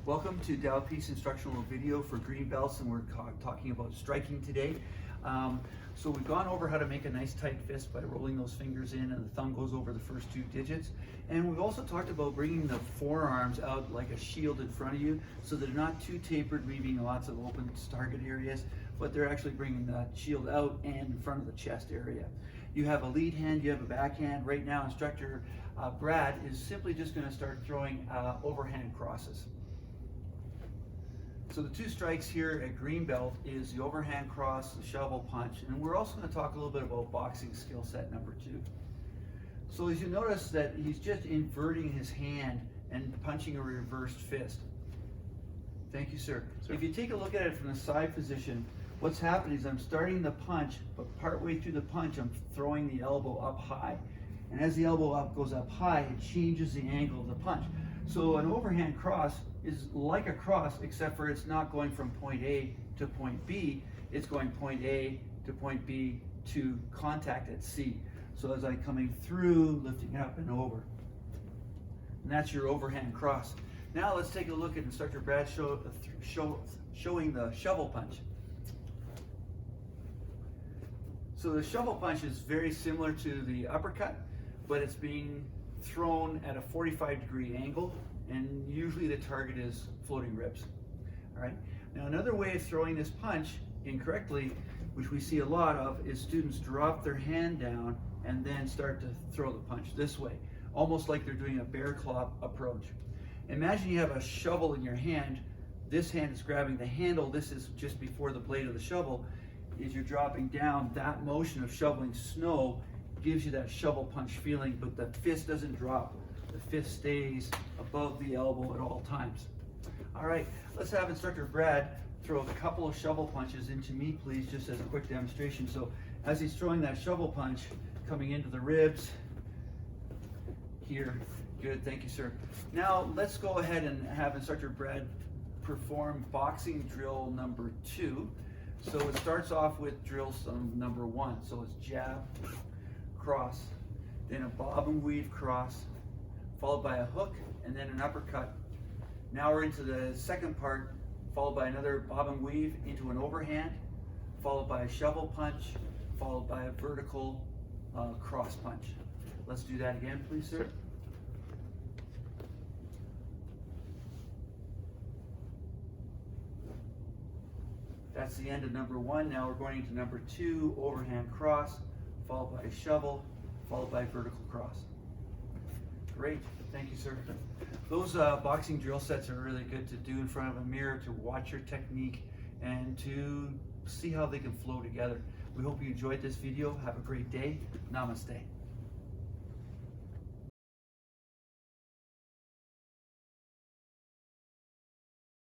Welcome to Dow Peace instructional video for green belts, and we're talking about striking today. So we've gone over how to make a nice tight fist by rolling those fingers in and the thumb goes over the first two digits. And we've also talked about bringing the forearms out like a shield in front of you so that they're not too tapered, leaving lots of open target areas, but they're actually bringing that shield out and in front of the chest area. You have a lead hand, you have a backhand. Right now, instructor Brad is simply just going to start throwing overhand crosses. So the two strikes here at green belt is the overhand cross, the shovel punch, and we're also going to talk a little bit about boxing skill set number 2. So as you notice that he's just inverting his hand and punching a reversed fist. Thank you, sir. If you take a look at it from the side position, what's happening is I'm starting the punch, but partway through the punch I'm throwing the elbow up high. And as the elbow goes up high, it changes the angle of the punch. So an overhand cross is like a cross, except for it's not going from point A to point B, it's going point A to point B to contact at C. So as I'm coming through, lifting up and over. And that's your overhand cross. Now let's take a look at Instructor Brad showing the shovel punch. So the shovel punch is very similar to the uppercut, but it's being thrown at a 45-degree angle, and usually the target is floating ribs. All right. Now another way of throwing this punch incorrectly, which we see a lot of, is students drop their hand down and then start to throw the punch this way, almost like they're doing a bear claw approach. Imagine you have a shovel in your hand. This hand is grabbing the handle. This is just before the blade of the shovel. As you're dropping down, that motion of shoveling snow gives you that shovel punch feeling, but the fist doesn't drop. The fist stays above the elbow at all times. All right, let's have Instructor Brad throw a couple of shovel punches into me, please, just as a quick demonstration. So as he's throwing that shovel punch, coming into the ribs, here, good, thank you, sir. Now let's go ahead and have Instructor Brad perform boxing drill number 2. So it starts off with drill number 1. So it's jab, cross, then a bob and weave cross, followed by a hook, and then an uppercut. Now we're into the second part, followed by another bob and weave into an overhand, followed by a shovel punch, followed by a vertical cross punch. Let's do that again, please, sir. That's the end of number 1. Now we're going into number 2, overhand cross, followed by a shovel, followed by vertical cross. Great, thank you, sir. Those boxing drill sets are really good to do in front of a mirror to watch your technique and to see how they can flow together. We hope you enjoyed this video. Have a great day. Namaste.